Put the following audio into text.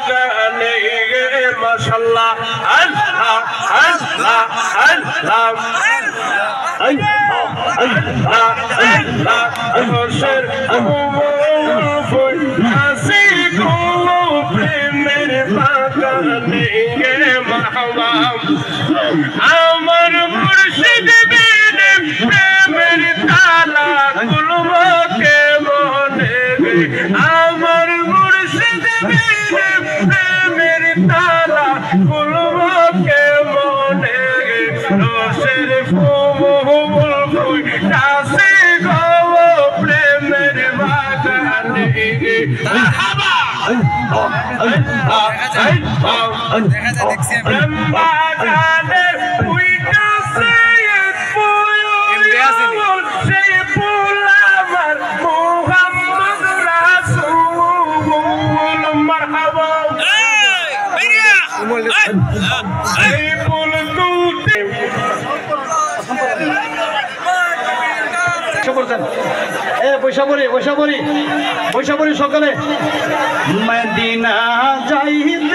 বাগানে মাশাআল্লাহ আল্লাহ আল্লাহ আল্লাহ হোসের হাসি গো প্রেমের বাগানে মারহাবা আমার মুর্শিদ বিনে প্রেমের তালা খুলবো কেমনে আমার মুর্শিদ বিনে প্রেমের তালা খুলবো কেমনে রসের ফুল ফুটাছে গো প্রেমের বাগানে মারহাবা প্রেম বাগানে উইটাছে ফুল সেই ফুল আমার মুহাম্মদ রাসূল মারহাবা এই ফুল তুলতে বৈশাখী সকালে মদিনা যাইতে